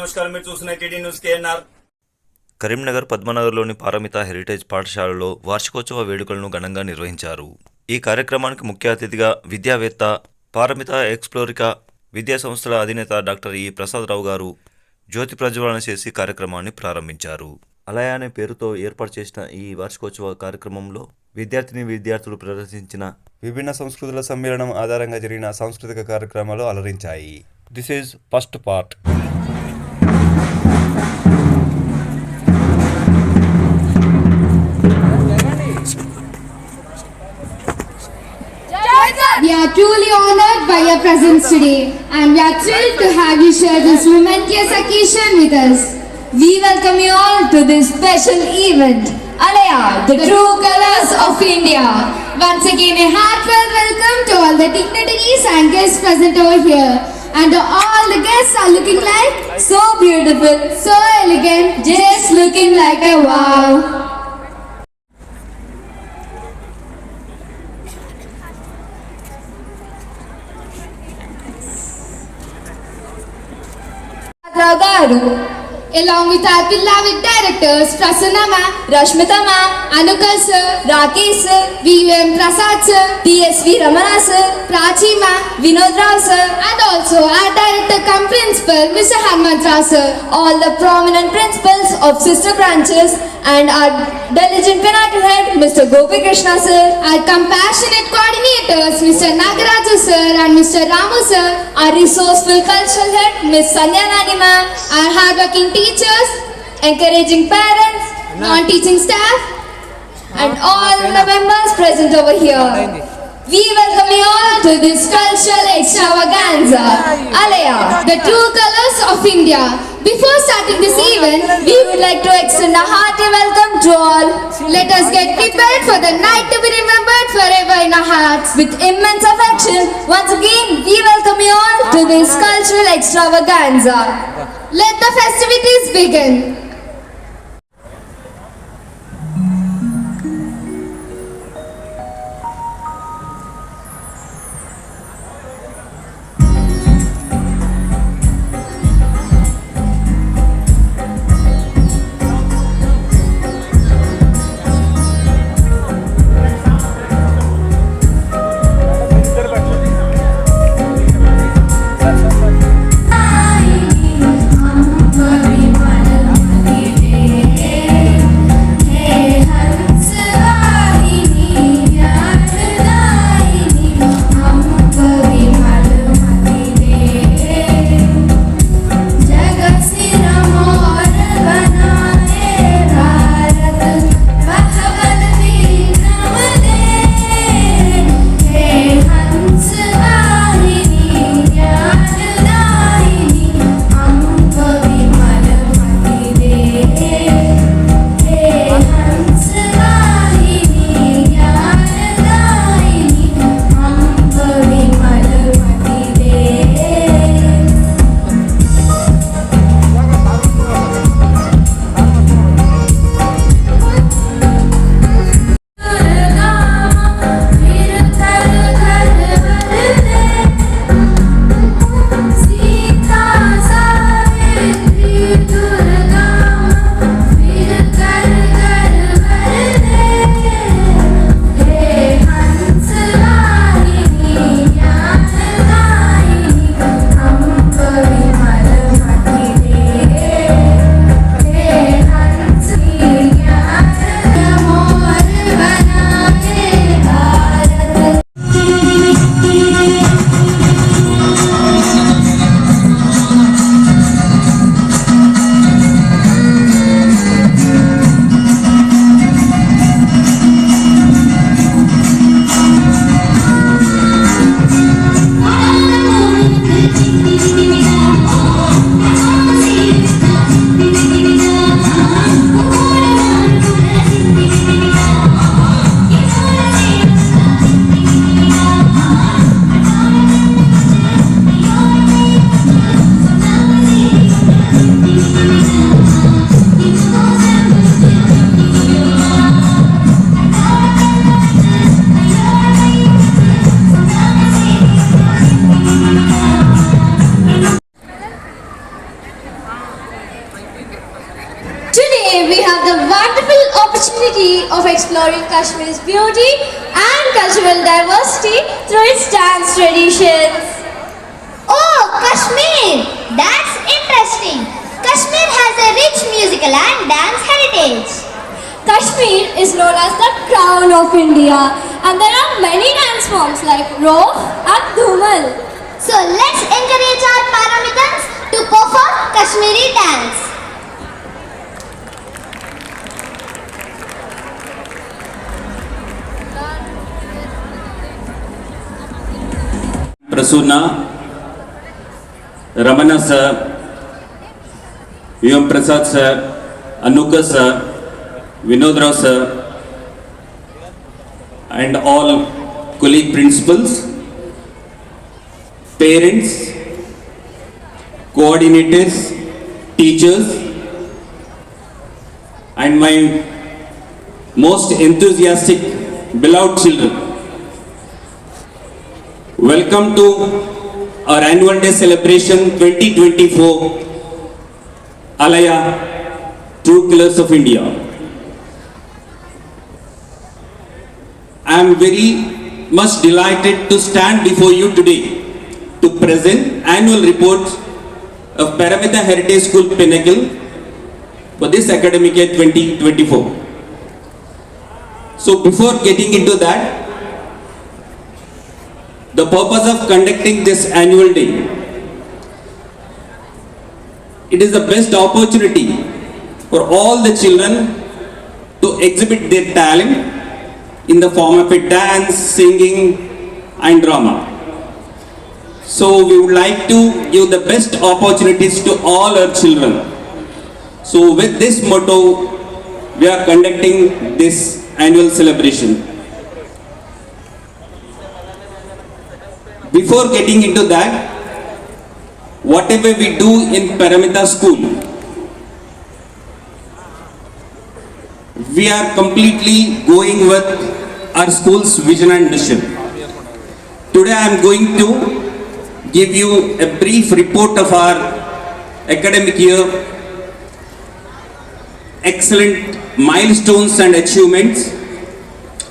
నమస్కారం మీరు చూస్తున్న టీడీ న్యూస్ కేఎన్ఆర్. కరీంనగర్ పద్మనగర్లోని పారమిత హెరిటేజ్ పాఠశాలలో వార్షికోత్సవ వేడుకలను ఘనంగా నిర్వహించారు. ఈ కార్యక్రమానికి ముఖ్య అతిథిగా విద్యావేత్త, పారమిత ఎక్స్ప్లోరికా విద్యా సంస్థల అధినేత డాక్టర్ ఈ ప్రసాదరావు గారు జ్యోతి ప్రజ్వలన చేసి కార్యక్రమాన్ని ప్రారంభించారు. అలయ అనే పేరుతో ఏర్పాటు చేసిన ఈ వార్షికోత్సవ కార్యక్రమంలో విద్యార్థులు ప్రదర్శించిన విభిన్న సంస్కృతుల సమ్మేళనం ఆధారంగా జరిగిన సాంస్కృతిక కార్యక్రమాలు అలరించాయి. This is first part. We are truly honored by your presence today, and we are thrilled to have you share this momentous occasion with us. We welcome you all to this special event, Alaya, the true colors of India. Once again, a heartfelt welcome to all the dignitaries and guests present over here. And all the guests are looking like So beautiful, so elegant, just looking like a wow. Garu, along with our beloved directors Prasanna ma'am, Rashmita ma'am, Anukal sir, Rakesh sir, V.M. Prasad sir, TSV Ramana sir, Prachi ma'am, Vinod Rao sir, and also our director cum principal Mr. Hanmantra sir. all the prominent principals of sister branches, and our diligent pinnacle head Mr. Gopi Krishna sir, Our compassionate coordinators Mr. Nagaraju sir and Mr. Ramu sir, our resourceful cultural head Miss Sanya Nani ma'am, our hardworking teachers, encouraging parents, non-teaching staff, and all the members present over here. We welcome you all to this cultural extravaganza, Alaya, the true colors of India. Before starting this event, we would like to extend a hearty welcome to all. let us get prepared for the night to be remembered forever in our hearts. With immense affection, once again, we welcome you all to this cultural extravaganza. Let the festivities begin. Today we have the wonderful opportunity of exploring Kashmir's beauty and cultural diversity through its dance traditions. Oh, Kashmir! That's interesting. Kashmir has a rich musical and dance heritage. Kashmir is known as the crown of India, and there are many dance forms like Rov and Dhumal. So let's encourage our Paramitans to perform Kashmiri dance. Prasunna, Ramana sir, Yom Prasad sir, Anuka sir, Vinod Rao sir, and all colleague principals, parents, coordinators, teachers, and my most enthusiastic, beloved children. Welcome to our annual day celebration 2024, Alaya, True Colors of India. I am very much delighted to stand before you today to present annual report of Paramita Heritage School Pinnacle for this academic year 2024. So before getting into that, the purpose of conducting this annual day, it is the best opportunity for all the children to exhibit their talent in the form of a dance, singing and drama. So we would like to give the best opportunities to all our children. So with this motto, we are conducting this annual celebration. Before getting into that, whatever we do in Paramita School, we are completely going with our school's vision and mission. Today I am going to give you a brief report of our academic year, excellent milestones and achievements,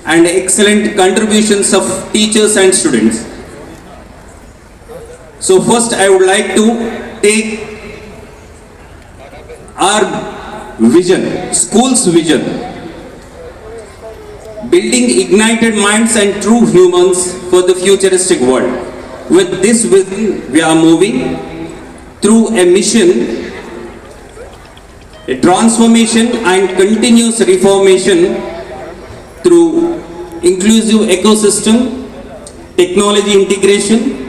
and excellent contributions of teachers and students. So first I would like to take our vision, school's vision. Building ignited minds and true humans for the futuristic world. With this vision, we are moving through a mission, a transformation and continuous reformation through inclusive ecosystem, technology integration,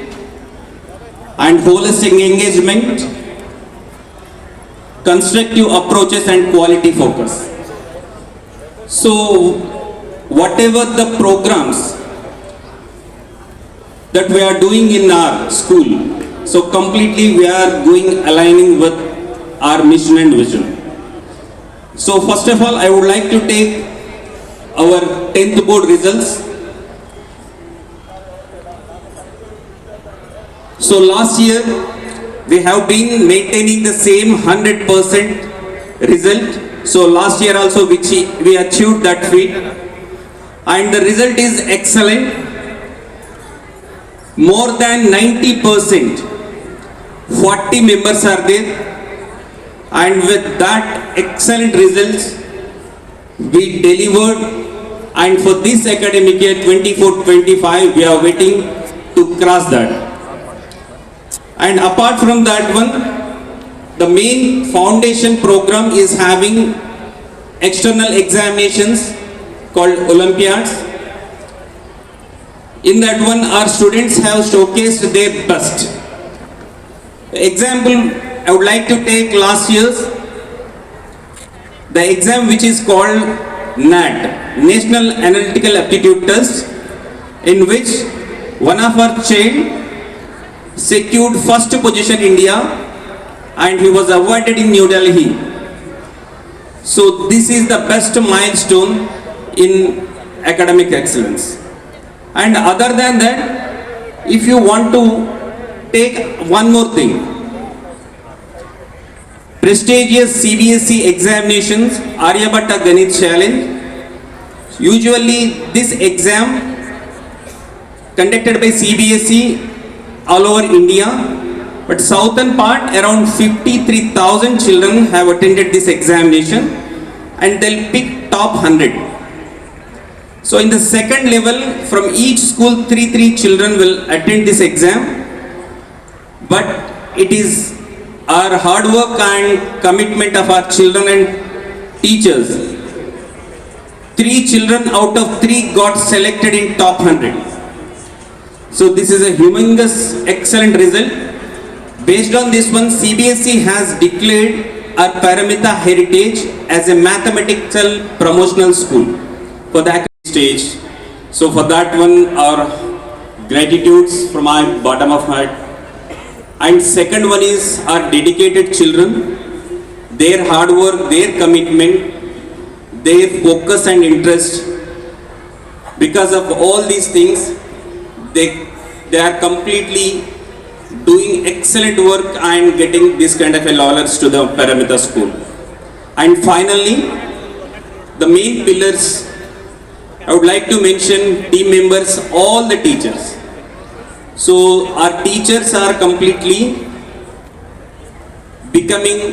and holistic engagement, constructive approaches and quality focus. So whatever the programs that we are doing in our school, so completely we are aligning with our mission and vision. So first of all, I would like to take our 10th board results. So last year, we have been maintaining the same 100% result. So last year also we achieved that feat. And the result is excellent. More than 90%, 40 members are there. And with that excellent results, we delivered. And for this academic year 24-25, we are waiting to cross that. And apart from that one, the main foundation program is having external examinations called Olympiads. In that one, our students have showcased their best. Example, I would like to take last year's, the exam which is called NAT, National Analytical Aptitude Test, in which one of our child secured first position in India and he was awarded in New Delhi. So this is the best milestone in academic excellence. And other than that, if you want to take one more thing, prestigious CBSE examinations, Aryabhatta Ganit Challenge. Usually this exam conducted by CBSE all over India, but southern part around 53,000 children have attended this examination and they'll pick top 100. So in the second level, from each school, 3 children will attend this exam, but it is our hard work and commitment of our children and teachers. 3 children out of 3 got selected in top 100. So this is a humongous, excellent result. Based on this one, CBSE has declared our Paramita Heritage as a mathematical promotional school for the academic stage. So for that one, our gratitudes from my bottom of my heart. And second one is our dedicated children, their hard work, their commitment, their focus and interest. Because of all these things, they are completely doing excellent work and getting this kind of a laurels to the Paramita school. And finally, the main pillars, I would like to mention team members, all the teachers. So our teachers are completely becoming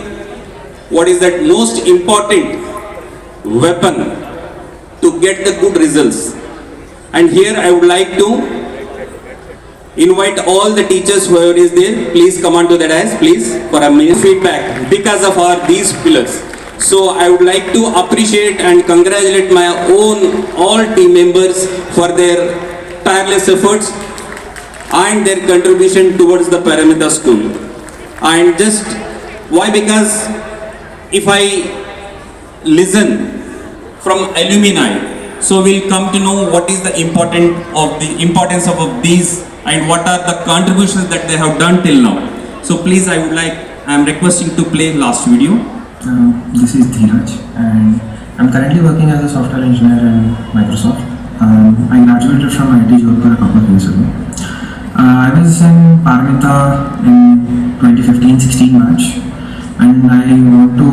what is that most important weapon to get the good results. And here I would like to invite all the teachers, whoever is there, please come on to the dais, please, for a minute feedback because of these pillars. So I would like to appreciate and congratulate my own all team members for their tireless efforts and their contribution towards the Paramita school. And just why? Because if I listen from alumni, so we'll come to know what is the importance of these and what are the contributions that they have done till now. So please, I am requesting to play last video. This is Dheeraj and I'm currently working as a software engineer in Microsoft. I graduated from IIT Jodhpur a couple of years ago. I was in Paramita in 2015-16 batch and I want to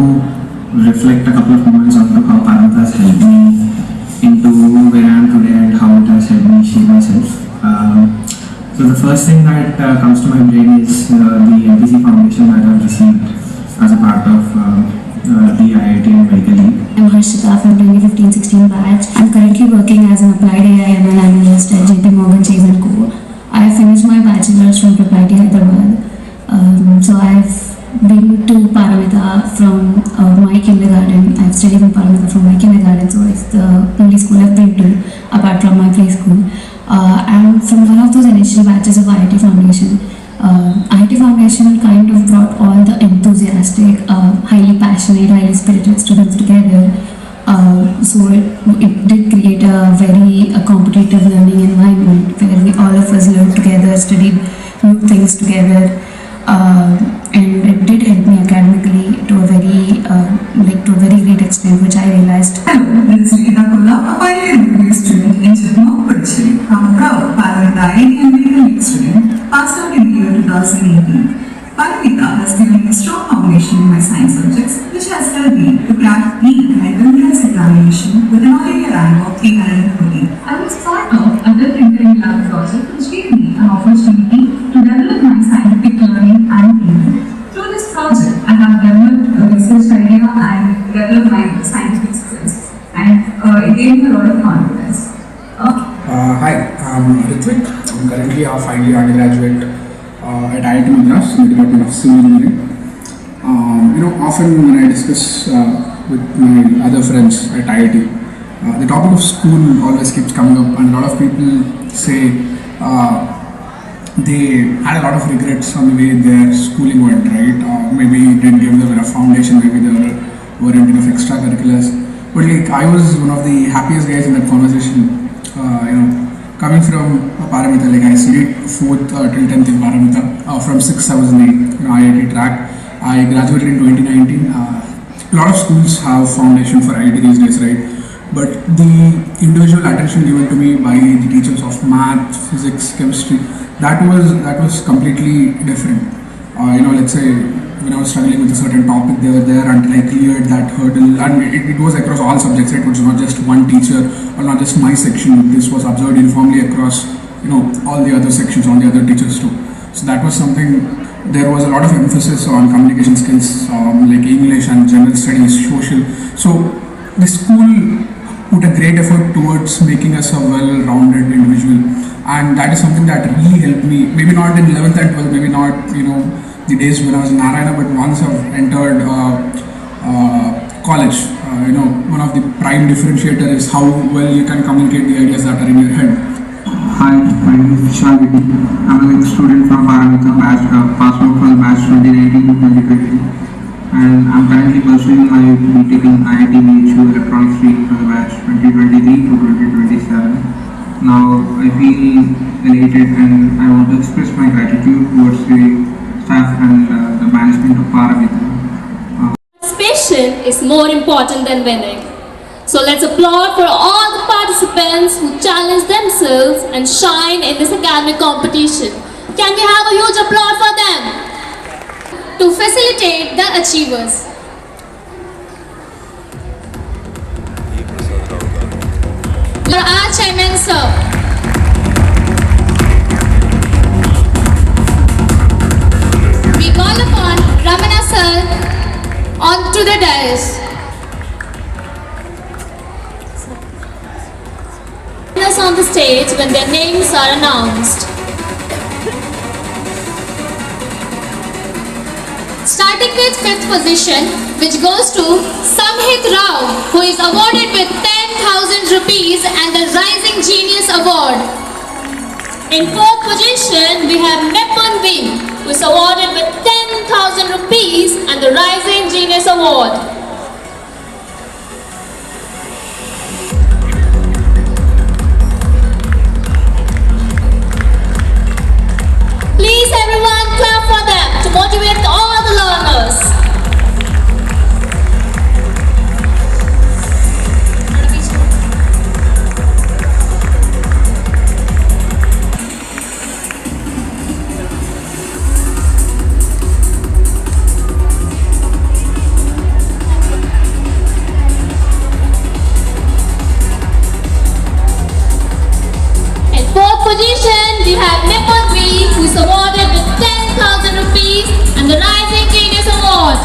reflect a couple of moments onto how Paramita has helped me into where I am today and how it has helped me shape myself. So the first thing that comes to my brain is the MPC foundation that I have received as a part of the IIT and Medical League. I'm Harshita from 2015-16 batch. I'm currently working as an applied AI ML analyst at JP Morgan Chase & Co. I finished my bachelor's from Propriety Hyderabad. So I've been to Paramita from my kindergarten. I've studied in Paramita from my kindergarten, so it's the only school I've been to apart from my preschool. I'm from one of those initial batches of IIT Foundation. IIT Foundation kind of brought all the enthusiastic, highly passionate, highly spirited students together. So it did create a very competitive learning environment where all of us learned together, studied new things together, and it did help me academically to a very great extent, which I realized. Hello, this is Rita Kola, a final degree student in Chitma, Puducherry. I'm a proud Paramita IIT and Medical League student, passed out in the year 2018. Paramita has given me a strong foundation in my science subjects, which has helped me to crack NEET and entrance examination with an all-India rank of 340. I was part of a Tinkering Lab project, which gave me an opportunity to develop my scientific learning and thinking. Through this project, I have developed a research idea and developed my scientific skills, and it gave me a lot of confidence. Hi, I'm Ritvik. I'm currently a final year undergraduate at IIT Madras in the Department of Civil Engineering. Often when I discuss with my other friends at IIT, the topic of school always keeps coming up, and a lot of people say they had a lot of regrets on the way their schooling went, right? Maybe it didn't give them enough foundation, maybe they weren't enough extracurriculars. But I was one of the happiest guys in that conversation. Coming from Paramita, I studied 4th till 10th in Paramita. From 6th I was in the IIT track. I graduated in 2019. A lot of schools have foundation for IIT these days, right? But the individual attention given to me by the teachers of math, physics, chemistry, that was completely different. Let's say when I was struggling with a certain topic, they were there until I cleared that hurdle. And it was across all subjects. It was not just one teacher or not just my section. This was observed uniformly across, all the other sections, all the other teachers too. So that was something. There was a lot of emphasis on communication skills, like English and general studies, social. So the school put a great effort towards making us a well-rounded individual, and that is something that really helped me. Maybe not in 11th and 12th, maybe not the days when I was in Narayana, but once I've entered college, one of the prime differentiator is how well you can communicate the ideas that are in your head. Hi, my name is Vishal Reddy. I'm a student from Paramita, passed out for the batch 2019-2020, and I'm currently pursuing my BTech in IIT BHU Electronics Stream for the batch 2023 to 2027. Now, I feel elated and I want to express my gratitude towards the staff and the management of Paramita. Participation is more important than winning. So let's applaud for all the participants who challenged themselves and shine in this academic competition. Can we have a huge applause for them? To facilitate the achievers. Our chairman, sir. We call upon Ramana sir onto the dais. On the stage when their names are announced. Starting with 5th position, which goes to Samhit Rao, who is awarded with 10,000 rupees and the Rising Genius Award. In 4th position, we have Nepun V, who is awarded with 10,000 rupees and the Rising Genius Award. Please everyone clap for them to motivate all the learners. In 4th position, we have Nepal V, who is awarded with 10,000 rupees and the Rising Genius Award.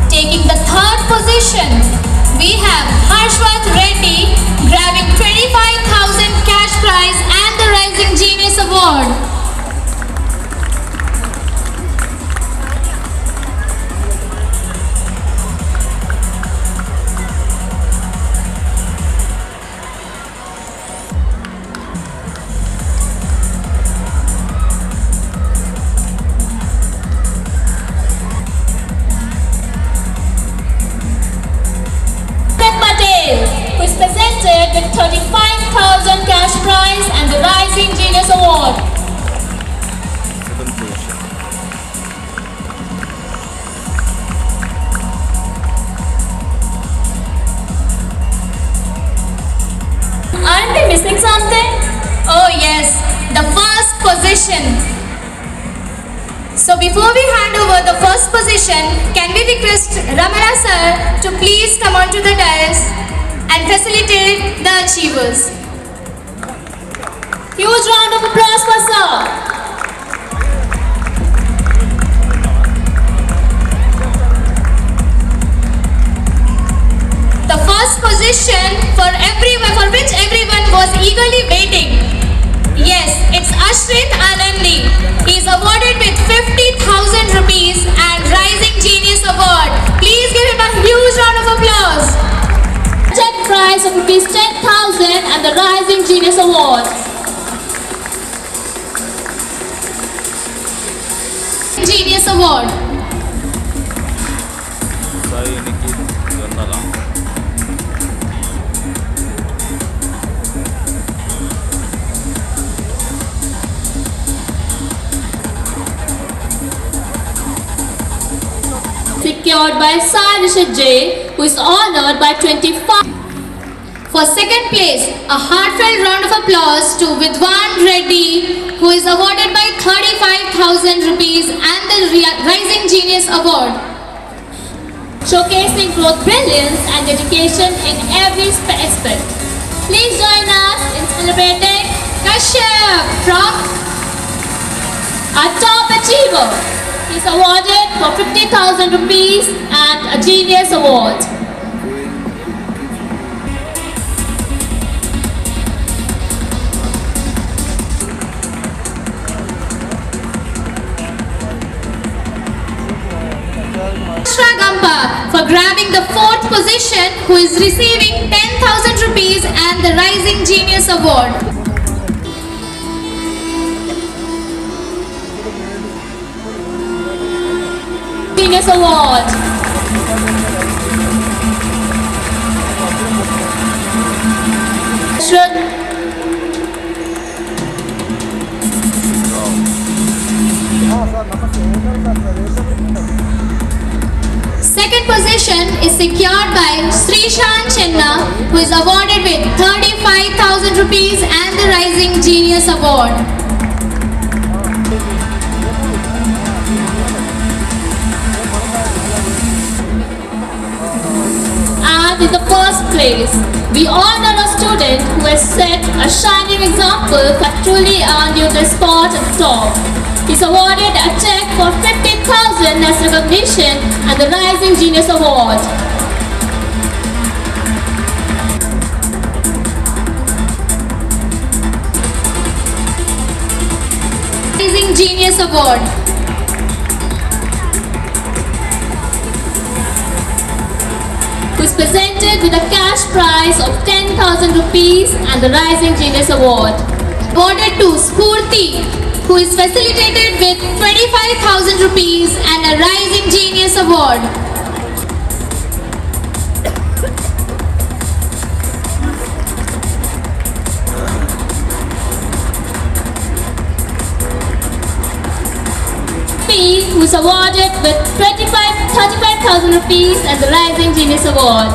Taking the 3rd position, we have Harshwat Reddy, grabbing 25,000 cash prize and the Rising Genius Award. Who is presented with 35,000 cash prize and the Rising Genius Award. Aren't we missing something? Oh yes, the 1st position. So before we hand over the 1st position, can we request Ramana sir to please come onto the dais and facilitate the achievers. Huge round of applause for sir. The 1st position for which everyone was eagerly waiting. Yes, it's Ashrit Anandi. He is awarded with 50,000 rupees and Rising Genius Award. Please give him a huge round of applause. Check prize of rupees 10,000 and the Rising Genius Award. Genius Award. Secure secured by Sai Rishit J, who is honored by 25. For second place, a heartfelt round of applause to Vidwan Reddy, who is awarded by 35,000 rupees and the Rising Genius Award, showcasing both brilliance and dedication in every aspect. Please join us in celebrating Kashyap from a top achiever. He is awarded for 50,000 rupees and a Genius Award. Gampa for grabbing the 4th position, who is receiving 10,000 rupees and the Rising Genius Award. Genius Award. Second position is secured by Srishan Chenna, who is awarded with 35,000 rupees and the Rising Genius Award. And in the first place, we honor a student who has set a shining example that truly earned you the spot at the top. He's awarded a check for 50,000 as recognition and the Rising Genius Award. Rising Genius Award. Who is presented with a cash prize of 10,000 rupees and the Rising Genius Award. Awarded to Spurti, who is facilitated with 25,000 rupees and a Rising Genius Award. P, who is awarded with 35,000 rupees and the Rising Genius Award.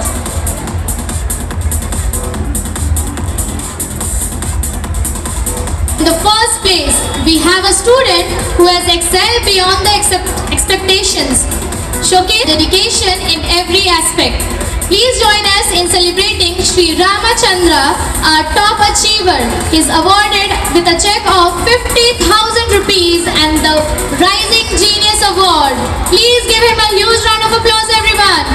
In the first place, we have a student who has excelled beyond the expectations, showcase dedication in every aspect. Please join us in celebrating Sri Ramachandra, our top achiever. He is awarded with a check of 50,000 rupees and the Rising Genius Award. Please give him a huge round of applause, everyone.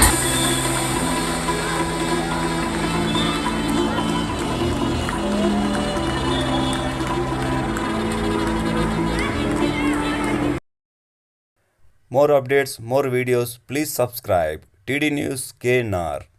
More updates, more videos, please subscribe. TD News KNR.